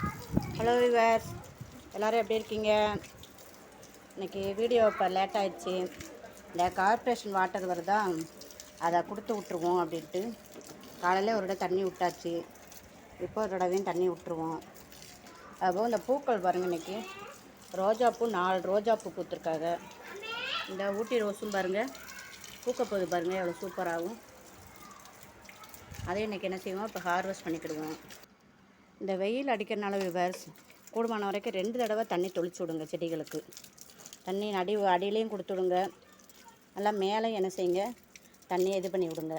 Hello viewers, எல்லோரும் எப்படி இருக்கீங்க? இன்றைக்கி வீடியோ இப்போ லேட் ஆகிடுச்சு. இந்த கார்ப்பரேஷன் வாட்டர் வருதா, அதை கொடுத்து விட்ருவோம் அப்படின்ட்டு காலையில் ஒரு தடவை தண்ணி விட்டாச்சு. இப்போ ஒரு தடவையும் தண்ணி விட்டுருவோம். அதுபோல் இந்த பூக்கள் பாருங்கள், இன்றைக்கி ரோஜாப்பூ 4 ரோஜாப்பூ பூத்துருக்காங்க. இந்த ஊட்டி ரோஸும் பாருங்கள் பூக்க போகுது பாருங்கள், எவ்வளோ சூப்பராகும். அதே இன்றைக்கி என்ன செய்வோம், இப்போ ஹார்வெஸ்ட் பண்ணிக்கிடுவோம். இந்த வெயில் அடிக்கிறனால விவர்ஸ் கூடுமான வரைக்கும் 2 தடவை தண்ணி தொளிச்சு விடுங்க. செடிகளுக்கு தண்ணி அடியிலையும் கொடுத்து விடுங்க. நல்லா மேலே என்ன செய்யுங்க, தண்ணியை இது பண்ணி விடுங்க.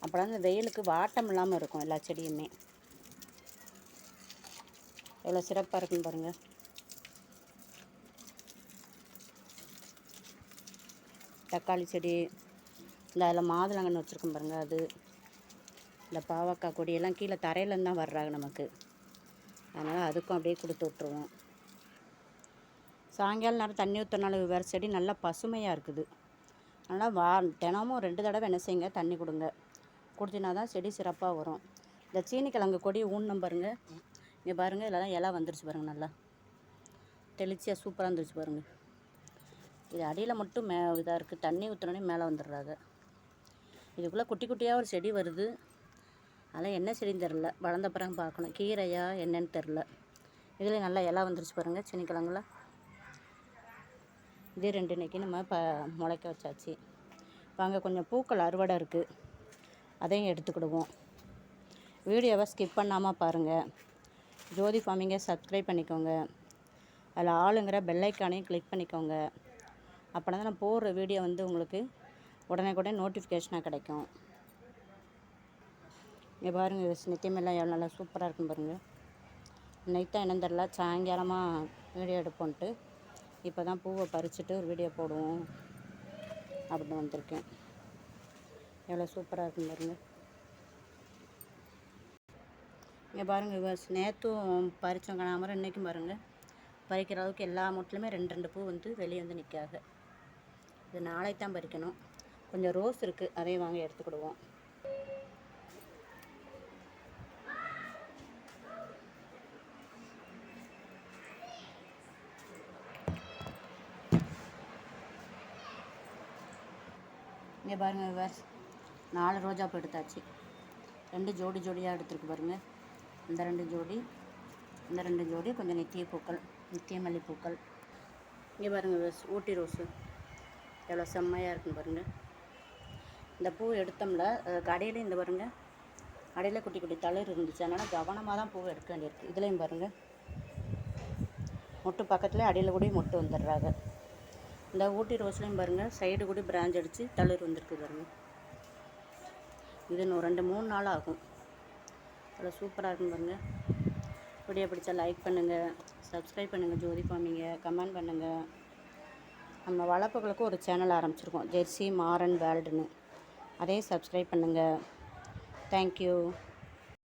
அப்புறம் அந்த வெயிலுக்கு வாட்டம் இல்லாமல் இருக்கும் எல்லா செடியுமே. எவ்வளோ சிறப்பாக இருக்குன்னு பாருங்கள். தக்காளி செடி, இந்த அதில் மாதுளங்கன்று வச்சுருக்கோம் பாருங்கள். அது இந்த பாவக்காய் கொடியெல்லாம் கீழே தரையிலேருந்து தான் வர்றாங்க நமக்கு. அதனால் அதுக்கும் அப்படியே கொடுத்து விட்ருவோம். சாயங்காலம் நேரம் தண்ணி ஊற்றினாலும் வேறு செடி நல்லா பசுமையாக இருக்குது. அதனால் தினமும் 2 தடவை என்ன செய்யுங்க, தண்ணி கொடுங்க. கொடுத்தினா தான் செடி சிறப்பாக வரும். இந்த சீனிக்கிழங்கு கொடி ஊன்னம் பாருங்கள். இங்கே பாருங்கள், இதெல்லாம் இலை வந்துருச்சு பாருங்கள். நல்லா தெளிச்சியாக சூப்பராக வந்துருச்சு பாருங்கள். இது அடியில் மட்டும் இதாக இருக்குது. தண்ணி ஊற்றினோடனே மேலே வந்துடுறாங்க. இதுக்குள்ளே குட்டி குட்டியாக ஒரு செடி வருது. அதெல்லாம் என்ன செடின்னு தெரில, வளர்ந்த பிறகு பார்க்கணும். கீரையா என்னன்னு தெரில. இதில் நல்லா இலை வந்துருச்சு பாருங்கள் சீனிக்கிழங்குல. இது 2 இன்றைக்கி நம்ம முளைக்க வச்சாச்சு. இப்போ அங்கே கொஞ்சம் பூக்கள் அறுவடை இருக்குது, அதையும் எடுத்துக்கிடுவோம். வீடியோவை ஸ்கிப் பண்ணாமல் பாருங்கள். ஜோதி ஃபார்மிங்கை சப்ஸ்கிரைப் பண்ணிக்கோங்க. அதில் ஆளுங்கிற பெல்லைக்கானையும் கிளிக் பண்ணிக்கோங்க. அப்படின்னா தான் நான் போடுற வீடியோ உங்களுக்கு உடனே நோட்டிஃபிகேஷனாக கிடைக்கும். இங்கே பாருங்கள், நித்தியமெல்லாம் எவ்வளோ நல்லா சூப்பராக இருக்குன்னு பாருங்கள். இன்றைக்கி தான் என்னன்னு தெரில, சாயங்காலமாக வீடியோ எடுப்போன்ட்டு இப்போ தான் பூவை பறிச்சுட்டு ஒரு வீடியோ போடுவோம் அப்படின்னு வந்திருக்கேன். எவ்வளோ சூப்பராக இருக்குன்னு பாருங்கள். இங்கே பாருங்கள், நேற்றும் பறித்தோம் கணாமரம். இன்றைக்கும் பாருங்கள், பறிக்கிற அளவுக்கு எல்லா மூட்டிலுமே 2 பூ வெளியே நிற்காது. இது நாளைக்கு தான் பறிக்கணும். கொஞ்சம் ரோஸ் இருக்குது, அதையும் வாங்கி எடுத்துக்கிடுவோம். இங்கே பாருங்கள் விவர்ஸ், 4 ரோஜாப்பூ எடுத்தாச்சு. 2 ஜோடியாக எடுத்துருக்கு பாருங்கள். இந்த 2 ஜோடி, இந்த 2 ஜோடி கொஞ்சம் நித்திய மல்லிப்பூக்கள். இங்கே பாருங்கள் விவர்ஸ், ஊட்டி ரோஸு எவ்வளோ செம்மையாக இருக்குன்னு பாருங்கள். இந்த பூ எடுத்தோம்ல, கடையில் இந்த பாருங்கள், அடையில் குட்டி குட்டி தளிர் இருந்துச்சு. அதனால் கவனமாக தான் பூவை எடுக்க வேண்டியிருக்கு. இதுலேயும் பாருங்கள், மொட்டு பக்கத்தில் அடியில் கூட மொட்டு வந்துடுறாங்க. இந்த ஊட்டி ரோஸ்லையும் பாருங்கள், சைடு கூட பிரான்ச் அடித்து தளிர் வந்திருக்கு பாருங்கள். இது இன்னும் 2-3 நாள் ஆகும். அவ்வளோ சூப்பராக இருக்குன்னு பாருங்கள். வீடியோ பிடிச்சா லைக் பண்ணுங்கள், சப்ஸ்கிரைப் பண்ணுங்கள் ஜோதி ஃபார்மிங்கை, கமெண்ட் பண்ணுங்கள். நம்ம வளர்ப்புகளுக்கு ஒரு சேனல் ஆரம்பிச்சிருக்கோம், ஜெர்சி மாரன் வேர்ல்டுன்னு. அதையும் சப்ஸ்கிரைப் பண்ணுங்கள். தேங்க்யூ.